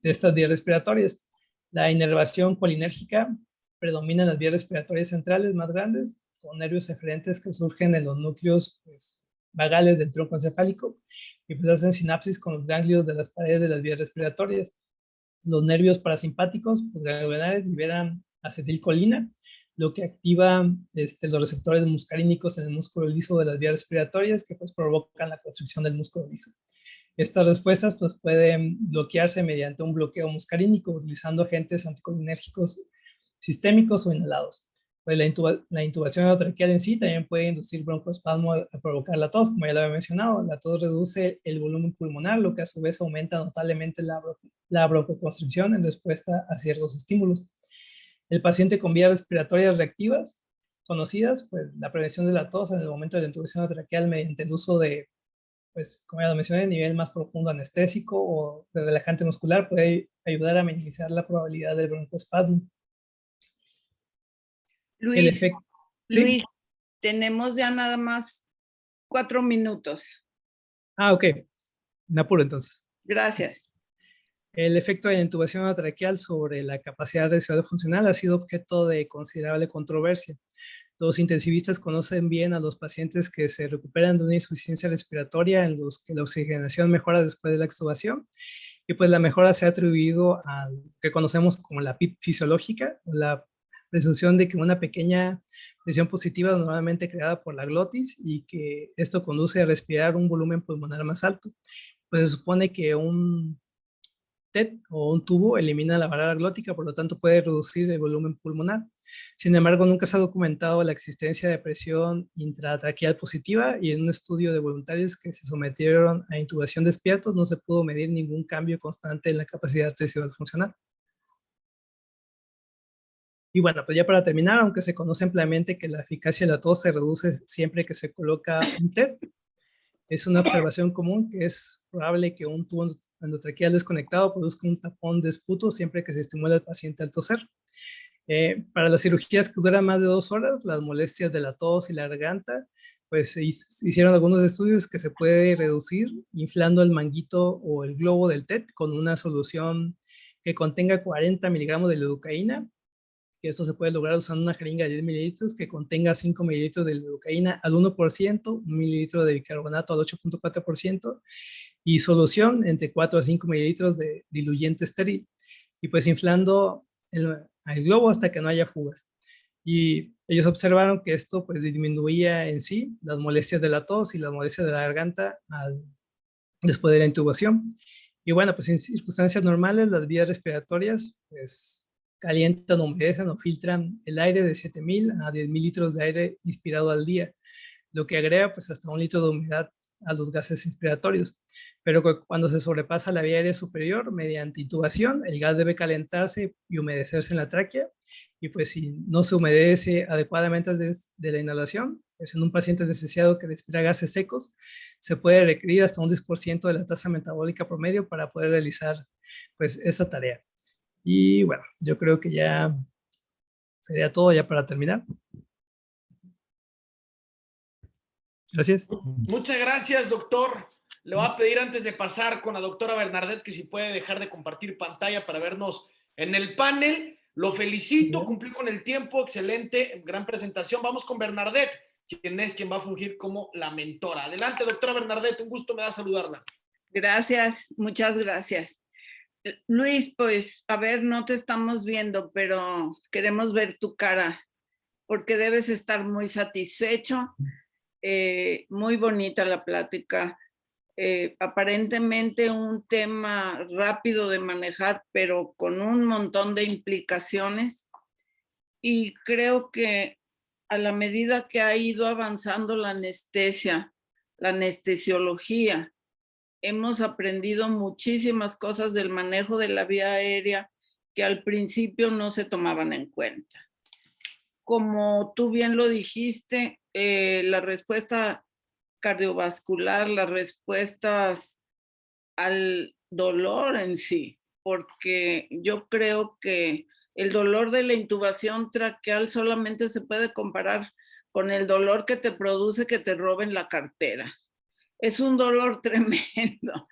de estas vías respiratorias. La inervación colinérgica predomina en las vías respiratorias centrales más grandes, con nervios eferentes que surgen en los núcleos pues, vagales del tronco encefálico y pues hacen sinapsis con los ganglios de las paredes de las vías respiratorias. Los nervios parasimpáticos pues, ganglionares liberan acetilcolina, lo que activa los receptores muscarínicos en el músculo liso de las vías respiratorias que pues, provocan la constricción del músculo liso. Estas respuestas pues, pueden bloquearse mediante un bloqueo muscarínico utilizando agentes anticolinérgicos sistémicos o inhalados. Pues la intubación endotraqueal en sí también puede inducir broncoespasmo a provocar la tos, como ya lo había mencionado. La tos reduce el volumen pulmonar, lo que a su vez aumenta notablemente la broncoconstricción en respuesta a ciertos estímulos. El paciente con vías respiratorias reactivas conocidas, pues la prevención de la tos en el momento de la intubación endotraqueal mediante el uso de, pues como ya lo mencioné, nivel más profundo anestésico o de relajante muscular puede ayudar a minimizar la probabilidad del broncoespasmo. Luis, ¿sí? Luis, tenemos ya nada más 4 minutos. Ah, ok. Me apuro entonces. Gracias. El efecto de la intubación endotraqueal sobre la capacidad residual funcional ha sido objeto de considerable controversia. Los intensivistas conocen bien a los pacientes que se recuperan de una insuficiencia respiratoria en los que la oxigenación mejora después de la extubación y pues la mejora se ha atribuido a lo que conocemos como la PIP fisiológica, la presunción de que una pequeña presión positiva normalmente creada por la glotis y que esto conduce a respirar un volumen pulmonar más alto. Pues se supone que un TED o un tubo elimina la barrera glótica, por lo tanto puede reducir el volumen pulmonar. Sin embargo, nunca se ha documentado la existencia de presión intratraqueal positiva y en un estudio de voluntarios que se sometieron a intubación despiertos no se pudo medir ningún cambio constante en la capacidad residual funcional. Y bueno, pues ya para terminar, aunque se conoce ampliamente que la eficacia de la tos se reduce siempre que se coloca un TED, es una observación común que es probable que un tubo endotraqueal desconectado produzca un tapón de esputo siempre que se estimula al paciente al toser. Para las cirugías que duran más de 2 horas, las molestias de la tos y la garganta, pues se hicieron algunos estudios que se puede reducir inflando el manguito o el globo del TET con una solución que contenga 40 miligramos de lidocaína, que eso se puede lograr usando una jeringa de 10 mililitros que contenga 5 mililitros de lidocaína al 1%, 1 mililitro de bicarbonato al 8.4% y solución entre 4 a 5 mililitros de diluyente estéril. Y pues inflando el globo hasta que no haya fugas. Y ellos observaron que esto pues disminuía en sí las molestias de la tos y las molestias de la garganta después de la intubación. Y bueno, pues en circunstancias normales las vías respiratorias pues calientan, humedecen o filtran el aire de 7,000 a 10,000 litros de aire inspirado al día, lo que agrega pues hasta 1 litro de humedad a los gases respiratorios. Pero cuando se sobrepasa la vía aérea superior mediante intubación, el gas debe calentarse y humedecerse en la tráquea. Y pues si no se humedece adecuadamente de la inhalación, pues en un paciente anestesiado que respira gases secos, se puede requerir hasta un 10% de la tasa metabólica promedio para poder realizar pues esta tarea. Y bueno, yo creo que ya sería todo ya para terminar. Gracias. Muchas gracias, doctor. Le voy a pedir antes de pasar con la doctora Bernardet que si puede dejar de compartir pantalla para vernos en el panel. Lo felicito, cumplí con el tiempo, excelente, gran presentación. Vamos con Bernardet, quien va a fungir como la mentora. Adelante, doctora Bernardet, un gusto me da saludarla. Gracias, muchas gracias. Luis, pues, a ver, no te estamos viendo, pero queremos ver tu cara, porque debes estar muy satisfecho. Muy bonita la plática. Aparentemente un tema rápido de manejar, pero con un montón de implicaciones. Y creo que a la medida que ha ido avanzando la anestesia, la anestesiología, hemos aprendido muchísimas cosas del manejo de la vía aérea que al principio no se tomaban en cuenta. Como tú bien lo dijiste, la respuesta cardiovascular, las respuestas al dolor en sí, porque yo creo que el dolor de la intubación traqueal solamente se puede comparar con el dolor que te produce que te roben la cartera. Es un dolor tremendo.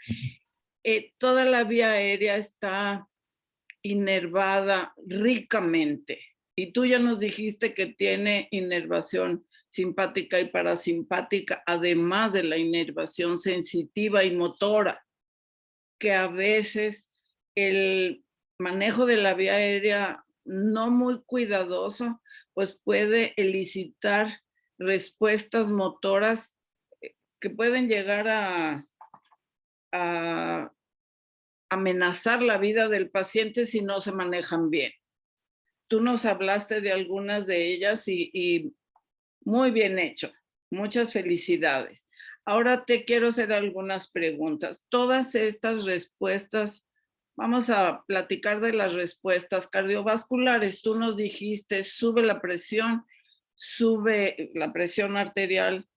Toda la vía aérea está inervada ricamente. Y tú ya nos dijiste que tiene inervación simpática y parasimpática, además de la inervación sensitiva y motora, que a veces el manejo de la vía aérea no muy cuidadoso, pues puede elicitar respuestas motoras que pueden llegar a amenazar la vida del paciente si no se manejan bien. Tú nos hablaste de algunas de ellas y muy bien hecho. Muchas felicidades. Ahora te quiero hacer algunas preguntas. Todas estas respuestas, vamos a platicar de las respuestas cardiovasculares. Tú nos dijiste, sube la presión arterial,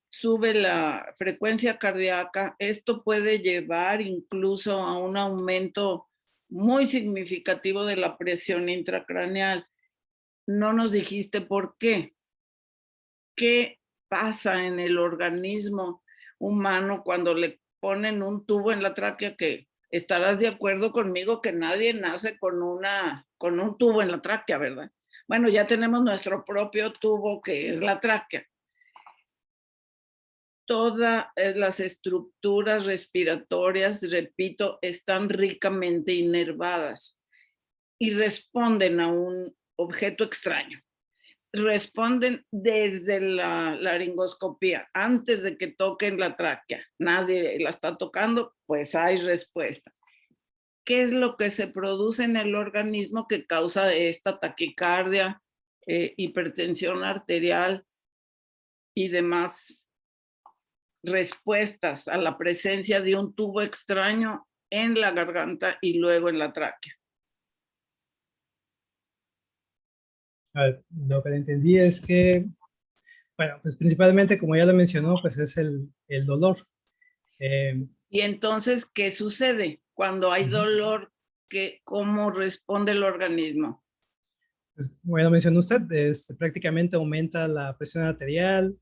sube la frecuencia cardíaca. Esto puede llevar incluso a un aumento muy significativo de la presión intracraneal. No nos dijiste por qué. ¿Qué pasa en el organismo humano cuando le ponen un tubo en la tráquea? Que estarás de acuerdo conmigo que nadie nace con un tubo en la tráquea, ¿verdad? Bueno, ya tenemos nuestro propio tubo que es la tráquea. Todas las estructuras respiratorias, repito, están ricamente inervadas y responden a un objeto extraño. Responden desde la laringoscopía, antes de que toquen la tráquea. Nadie la está tocando, pues hay respuesta. ¿Qué es lo que se produce en el organismo que causa esta taquicardia, hipertensión arterial y demás respuestas a la presencia de un tubo extraño en la garganta y luego en la tráquea? A ver, lo que entendí es que, bueno, pues principalmente, como ya lo mencionó, pues es el dolor. Y entonces, ¿qué sucede cuando hay dolor? ¿Cómo responde el organismo? Pues, bueno, mencionó usted, prácticamente aumenta la presión arterial,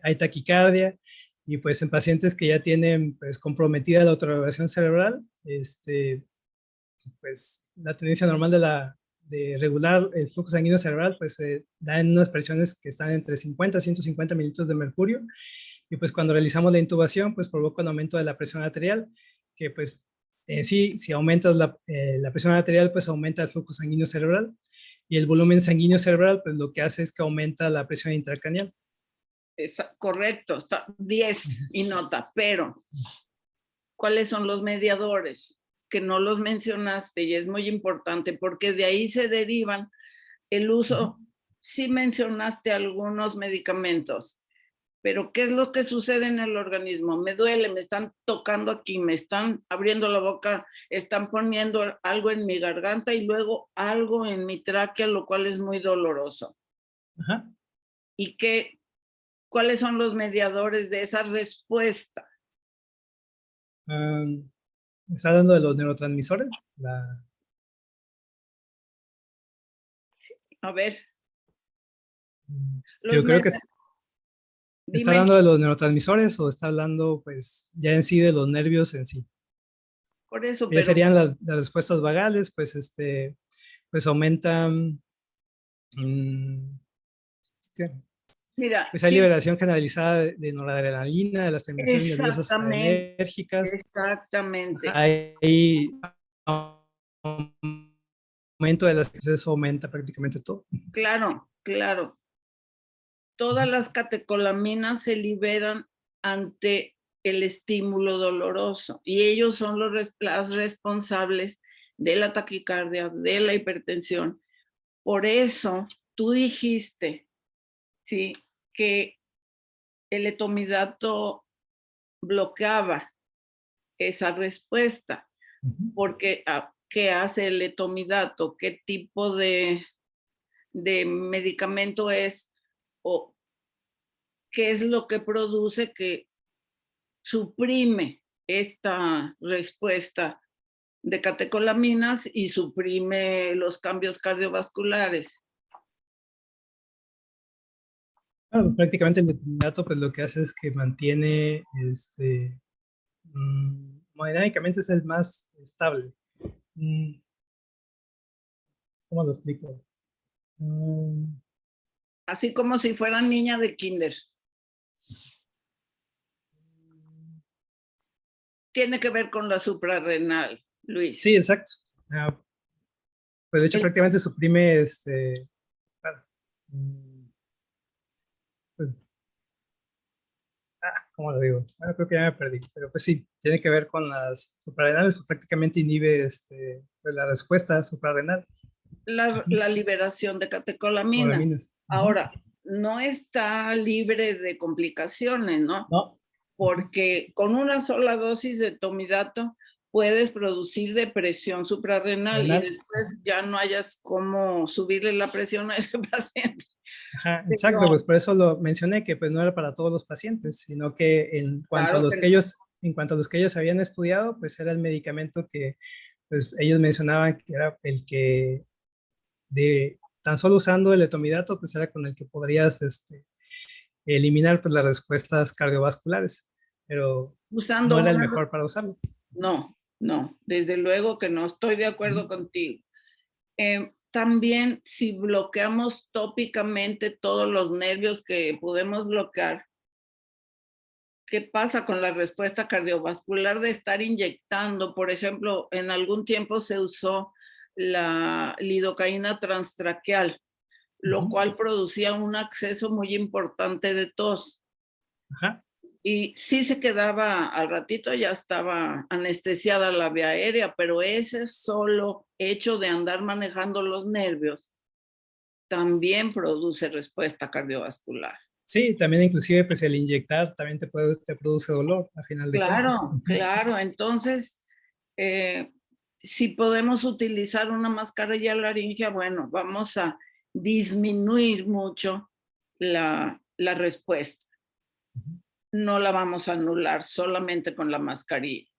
hay taquicardia, y pues en pacientes que ya tienen pues comprometida la autorregulación cerebral, pues la tendencia normal de regular el flujo sanguíneo cerebral pues da en unas presiones que están entre 50 a 150 mililitros de mercurio, y pues cuando realizamos la intubación pues provoca un aumento de la presión arterial, que pues sí, si aumentas la presión arterial pues aumenta el flujo sanguíneo cerebral, y el volumen sanguíneo cerebral pues lo que hace es que aumenta la presión intracraneal. Correcto, está 10 y nota, pero ¿cuáles son los mediadores? Que no los mencionaste y es muy importante porque de ahí se derivan el uso. Sí mencionaste algunos medicamentos, pero ¿qué es lo que sucede en el organismo? Me duele, me están tocando aquí, me están abriendo la boca, están poniendo algo en mi garganta y luego algo en mi tráquea, lo cual es muy doloroso. Ajá. ¿Y cuáles son los mediadores de esa respuesta? ¿Está hablando de los neurotransmisores? A ver. Yo creo que ¿está Dime. hablando de los neurotransmisores o está hablando pues ya en sí de los nervios en sí? Por eso, Ellas pero serían las respuestas vagales, pues pues aumentan, mira, pues hay sí, liberación generalizada de noradrenalina, de las terminaciones nerviosas exactamente, adrenérgicas, exactamente. hay aumento de las, pues eso aumenta prácticamente todo. Claro, claro. Todas las catecolaminas se liberan ante el estímulo doloroso y ellos son las responsables de la taquicardia, de la hipertensión. Por eso tú dijiste, sí, que el etomidato bloqueaba esa respuesta, porque ¿qué hace el etomidato? ¿Qué tipo de medicamento es? ¿O qué es lo que produce que suprime esta respuesta de catecolaminas y suprime los cambios cardiovasculares? Claro, prácticamente el etomidato pues lo que hace es que mantiene, hemodinámicamente es el más estable. ¿Cómo lo explico? Así como si fuera niña de kinder. Tiene que ver con la suprarrenal, Luis. Sí, exacto. Pues de hecho prácticamente suprime, claro, pues, ¿cómo lo digo? Bueno, creo que ya me perdí, pero pues sí, tiene que ver con las suprarrenales, pues prácticamente inhibe pues, la respuesta suprarrenal. La liberación de catecolaminas. Ahora, no está libre de complicaciones, ¿no? No. Porque con una sola dosis de etomidato puedes producir depresión suprarrenal y después ya no hayas cómo subirle la presión a ese paciente. Ajá, exacto, pues por eso lo mencioné, que pues no era para todos los pacientes, sino que en cuanto a los que ellos habían estudiado, pues era el medicamento que pues ellos mencionaban que era el que tan solo usando el etomidato, pues era con el que podrías eliminar pues las respuestas cardiovasculares, pero no era el mejor para usarlo. No, desde luego que no estoy de acuerdo contigo. También si bloqueamos tópicamente todos los nervios que podemos bloquear, ¿qué pasa con la respuesta cardiovascular de estar inyectando? Por ejemplo, en algún tiempo se usó la lidocaína transtraqueal, lo cual producía un acceso muy importante de tos. Ajá. Y sí se quedaba, al ratito ya estaba anestesiada la vía aérea, pero ese solo hecho de andar manejando los nervios también produce respuesta cardiovascular. Sí, también inclusive pues el inyectar también te produce dolor a final de cuentas. Claro, entonces si podemos utilizar una mascarilla laringea, bueno, vamos a disminuir mucho la respuesta. No la vamos a anular solamente con la mascarilla.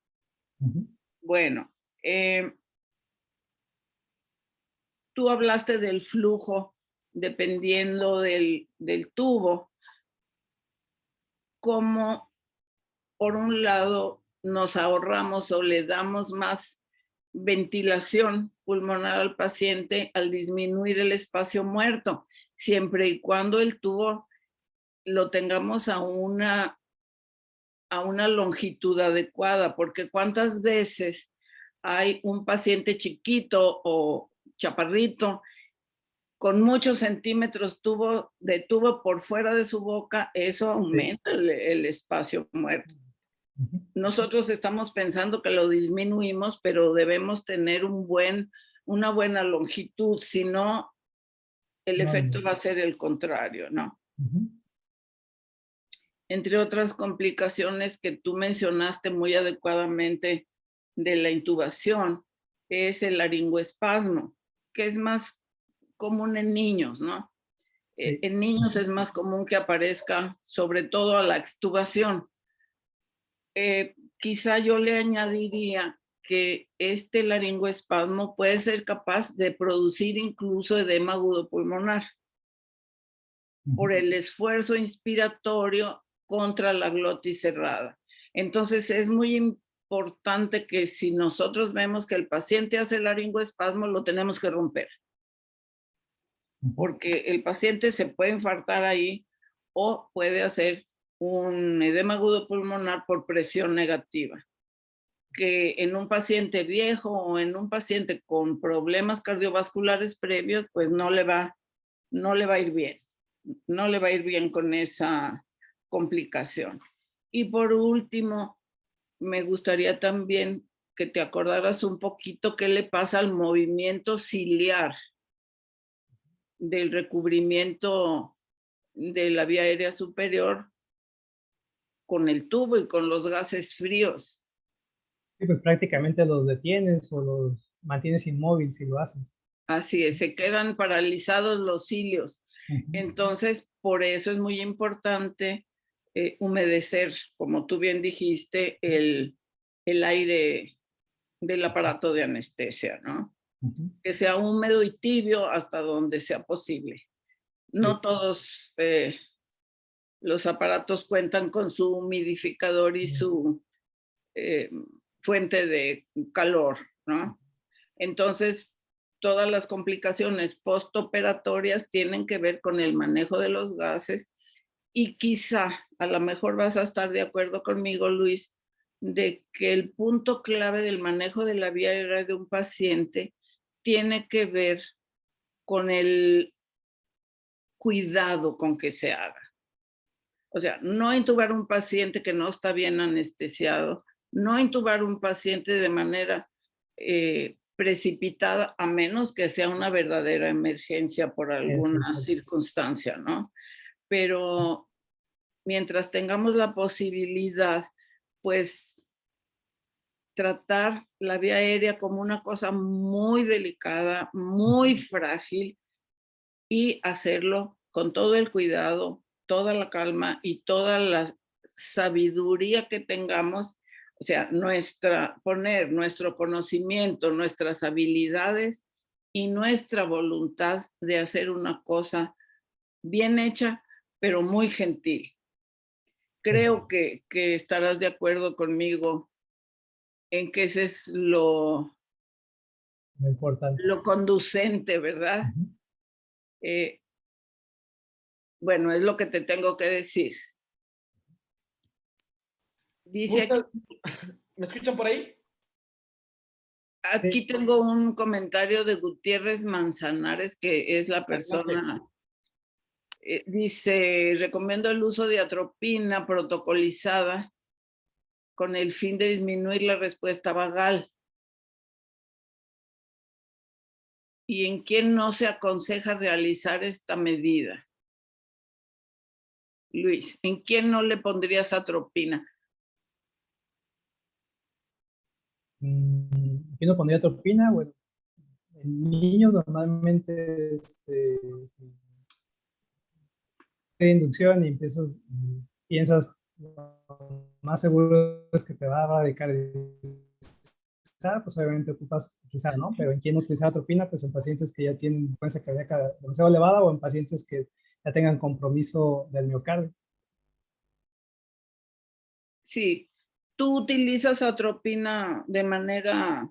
Bueno, tú hablaste del flujo dependiendo del tubo, como por un lado nos ahorramos o le damos más ventilación pulmonar al paciente al disminuir el espacio muerto, siempre y cuando el tubo lo tengamos a una longitud adecuada, porque cuántas veces hay un paciente chiquito o chaparrito con muchos centímetros de tubo por fuera de su boca, eso aumenta el espacio muerto. Nosotros estamos pensando que lo disminuimos, pero debemos tener una buena longitud, si no, el efecto va a ser el contrario, ¿no? Entre otras complicaciones que tú mencionaste muy adecuadamente de la intubación, es el laringoespasmo, que es más común en niños, ¿no? Sí. En niños es más común que aparezca, sobre todo a la extubación. Quizá yo le añadiría que este laringoespasmo puede ser capaz de producir incluso edema agudo pulmonar por el esfuerzo inspiratorio contra la glotis cerrada. Entonces es muy importante que si nosotros vemos que el paciente hace laringoespasmo, lo tenemos que romper. Porque el paciente se puede infartar ahí o puede hacer un edema agudo pulmonar por presión negativa, que en un paciente viejo o en un paciente con problemas cardiovasculares previos, pues no le va a ir bien. No le va a ir bien con esa complicación. Y por último, me gustaría también que te acordaras un poquito qué le pasa al movimiento ciliar del recubrimiento de la vía aérea superior con el tubo y con los gases fríos. Sí, pues prácticamente los detienes o los mantienes inmóviles si lo haces. Así es, se quedan paralizados los cilios. Entonces, por eso es muy importante humedecer, como tú bien dijiste, el aire del aparato de anestesia, ¿no? Que sea húmedo y tibio hasta donde sea posible. Sí. No todos los aparatos cuentan con su humidificador y su fuente de calor, ¿no? Entonces, todas las complicaciones postoperatorias tienen que ver con el manejo de los gases y quizá, a lo mejor vas a estar de acuerdo conmigo, Luis, de que el punto clave del manejo de la vía aérea de un paciente tiene que ver con el cuidado con que se haga. O sea, no intubar un paciente que no está bien anestesiado, no intubar un paciente de manera precipitada, a menos que sea una verdadera emergencia por alguna circunstancia, ¿no? Pero mientras tengamos la posibilidad, pues tratar la vía aérea como una cosa muy delicada, muy frágil y hacerlo con todo el cuidado, toda la calma y toda la sabiduría que tengamos, o sea, poner nuestro conocimiento, nuestras habilidades y nuestra voluntad de hacer una cosa bien hecha, pero muy gentil. Creo que estarás de acuerdo conmigo en que ese es lo importante, lo conducente, ¿verdad? Bueno, es lo que te tengo que decir. Dice aquí, ¿me escuchan por ahí? Aquí tengo un comentario de Gutiérrez Manzanares, que es la persona. Dice, recomiendo el uso de atropina protocolizada con el fin de disminuir la respuesta vagal. ¿Y en quién no se aconseja realizar esta medida? Luis, ¿en quién no le pondrías atropina? ¿Quién no pondría atropina? Bueno, en niños normalmente de inducción y piensas, lo más seguro es que te va a erradicar utilizar, pues obviamente ocupas utilizar, ¿no? Pero en quién utilizar atropina, pues en pacientes que ya tienen frecuencia cardíaca demasiado elevada o en pacientes que ya tengan compromiso del miocardio. Sí, ¿tú utilizas atropina de manera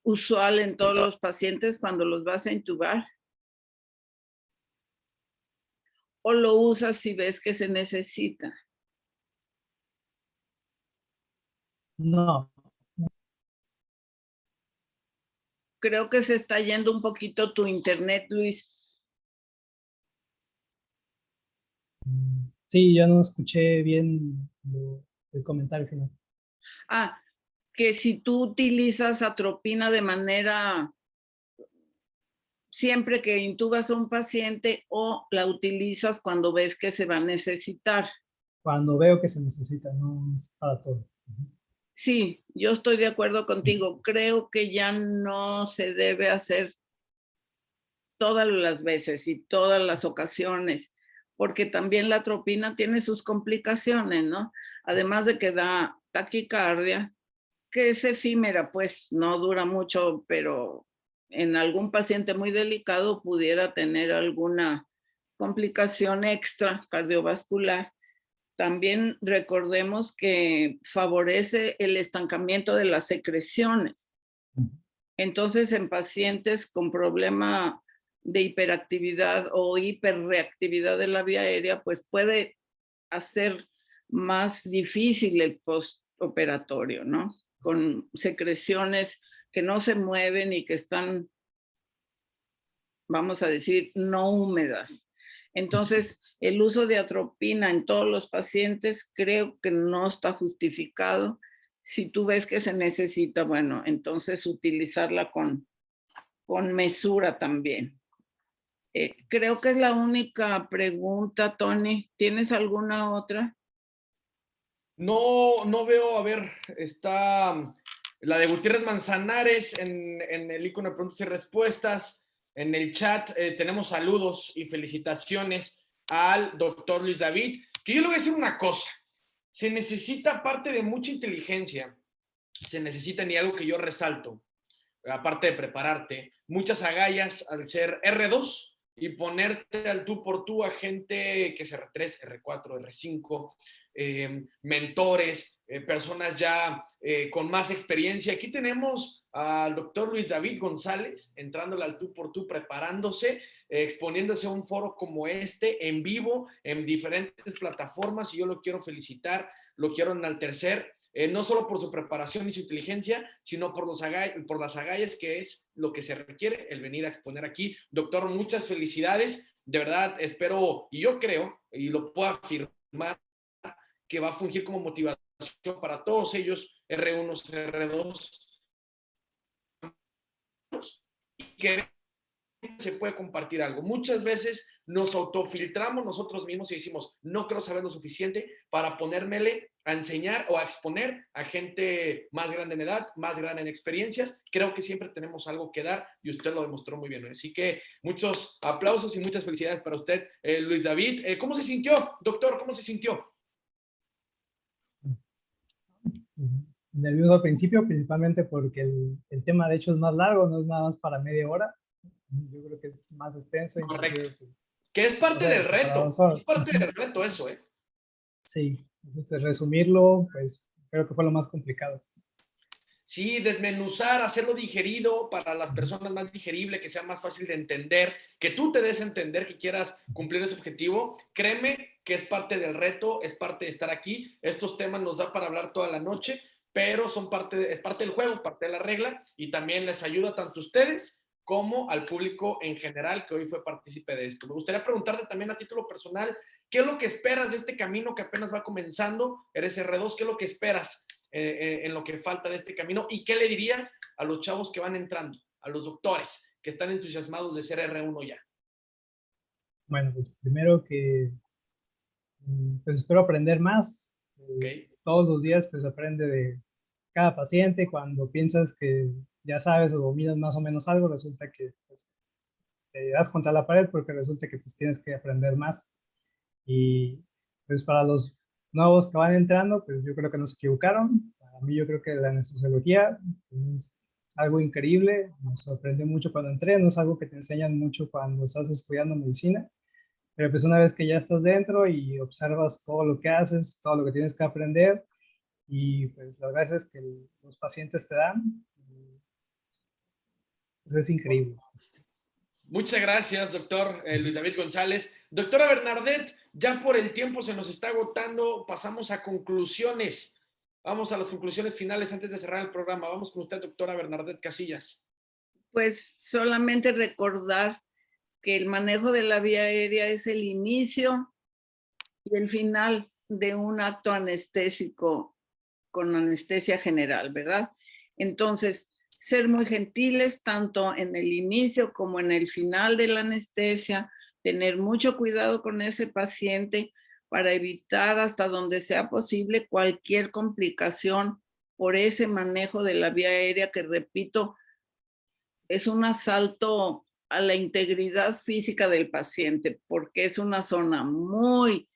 usual en todos los pacientes cuando los vas a intubar? ¿O lo usas si ves que se necesita? No. Creo que se está yendo un poquito tu internet, Luis. Sí, yo no escuché bien el comentario final. Ah, que si tú utilizas atropina de manera siempre que intubas a un paciente o la utilizas cuando ves que se va a necesitar. Cuando veo que se necesita, no es para todos. Sí, yo estoy de acuerdo contigo. Creo que ya no se debe hacer todas las veces y todas las ocasiones, porque también la atropina tiene sus complicaciones, ¿no? Además de que da taquicardia, que es efímera, pues no dura mucho, pero en algún paciente muy delicado pudiera tener alguna complicación extra cardiovascular. También recordemos que favorece el estancamiento de las secreciones. Entonces, en pacientes con problema de hiperactividad o hiperreactividad de la vía aérea, pues puede hacer más difícil el postoperatorio, ¿no? Con secreciones que no se mueven y que están, vamos a decir, no húmedas. Entonces, el uso de atropina en todos los pacientes creo que no está justificado. Si tú ves que se necesita, bueno, entonces utilizarla con mesura también. Creo que es la única pregunta, Tony. ¿Tienes alguna otra? No, no veo, a ver, está la de Gutiérrez Manzanares en el icono de preguntas y respuestas. En el chat tenemos saludos y felicitaciones al doctor Luis David, que yo le voy a decir una cosa, se necesita, aparte de mucha inteligencia, se necesita, y algo que yo resalto, aparte de prepararte, muchas agallas al ser R2 y ponerte al tú por tú a gente que es R3, R4, R5, mentores, personas ya con más experiencia. Aquí tenemos al doctor Luis David González entrándole al tú por tú, preparándose, exponiéndose a un foro como este en vivo, en diferentes plataformas, y yo lo quiero felicitar, lo quiero enaltecer. No solo por su preparación y su inteligencia, sino por las agallas, que es lo que se requiere, el venir a exponer aquí. Doctor, muchas felicidades. De verdad, espero, y yo creo, y lo puedo afirmar, que va a fungir como motivación para todos ellos, R1, R2, y que se puede compartir algo. Muchas veces nos autofiltramos nosotros mismos y decimos, no creo saber lo suficiente para ponérmele a enseñar o a exponer a gente más grande en edad, más grande en experiencias. Creo que siempre tenemos algo que dar y usted lo demostró muy bien. Así que muchos aplausos y muchas felicidades para usted, Luis David. ¿Cómo se sintió, doctor? ¿Cómo se sintió? Nervioso al principio, principalmente porque el tema de hecho es más largo, no es nada más para media hora. Yo creo que es más extenso, Correcto. inclusive Que es parte del hasta para reto. 2 horas. Es parte del reto eso, ¿eh? Sí, entonces resumirlo, pues creo que fue lo más complicado. Sí, desmenuzar, hacerlo digerido para las personas, más digerible, que sea más fácil de entender, que tú te des a entender, que quieras cumplir ese objetivo. Créeme que es parte del reto, es parte de estar aquí. Estos temas nos da para hablar toda la noche, pero es parte del juego, parte de la regla, y también les ayuda tanto a ustedes como al público en general que hoy fue partícipe de esto. Me gustaría preguntarte también a título personal, ¿qué es lo que esperas de este camino que apenas va comenzando? Eres R2, ¿qué es lo que esperas en lo que falta de este camino? ¿Y qué le dirías a los chavos que van entrando, a los doctores que están entusiasmados de ser R1 ya? Bueno, pues primero que pues espero aprender más. ¿Okay? Todos los días pues aprende de cada paciente. Cuando piensas que ya sabes o dominas más o menos algo, resulta que pues, te das contra la pared porque resulta que pues tienes que aprender más. Y pues para los nuevos que van entrando, pues yo creo que no se equivocaron. Para mí yo creo que la anestesiología es algo increíble, me sorprendió mucho cuando entré, no es algo que te enseñan mucho cuando estás estudiando medicina, pero pues una vez que ya estás dentro y observas todo lo que haces, todo lo que tienes que aprender, y pues las gracias que los pacientes te dan, pues es increíble. Muchas gracias, doctor Luis David González. Doctora Bernardet, ya por el tiempo se nos está agotando, pasamos a conclusiones. Vamos a las conclusiones finales antes de cerrar el programa. Vamos con usted, doctora Bernardet Casillas. Pues solamente recordar que el manejo de la vía aérea es el inicio y el final de un acto anestésico con anestesia general, ¿verdad? Entonces, ser muy gentiles tanto en el inicio como en el final de la anestesia, tener mucho cuidado con ese paciente para evitar hasta donde sea posible cualquier complicación por ese manejo de la vía aérea que, repito, es un asalto a la integridad física del paciente porque es una zona muy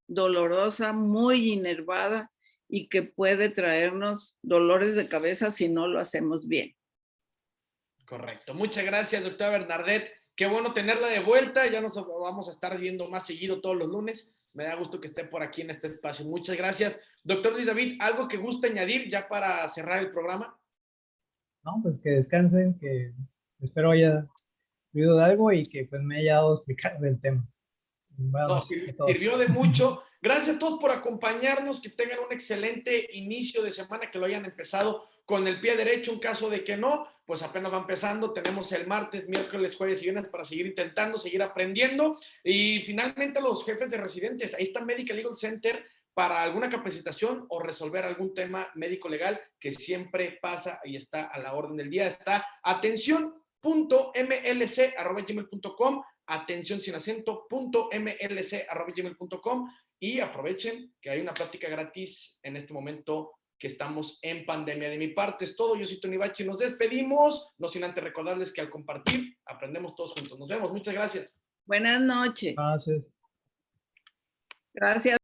dolorosa, muy inervada y que puede traernos dolores de cabeza si no lo hacemos bien. Correcto. Muchas gracias, doctora Bernardet. Qué bueno tenerla de vuelta. Ya nos vamos a estar viendo más seguido todos los lunes. Me da gusto que esté por aquí en este espacio. Muchas gracias. Doctor Luis David, ¿algo que guste añadir ya para cerrar el programa? No, pues que descansen, que espero haya oído de algo y que pues me haya dado a explicar del tema. No, Vamos a todos. sirvió de mucho. Gracias a todos por acompañarnos, que tengan un excelente inicio de semana, que lo hayan empezado con el pie derecho. En caso de que no, pues apenas va empezando. Tenemos el martes, miércoles, jueves y viernes para seguir intentando, seguir aprendiendo. Y finalmente los jefes de residentes, ahí está Medical Legal Center para alguna capacitación o resolver algún tema médico legal que siempre pasa y está a la orden del día. Está atención.mlc@gmail.com, atención sin acento, .mlc@gmail.com, y aprovechen que hay una plática gratis en este momento que estamos en pandemia. De mi parte es todo. Yo soy Tony Bachi. Nos despedimos, no sin antes recordarles que al compartir aprendemos todos juntos. Nos vemos. Muchas gracias. Buenas noches. Gracias. Gracias.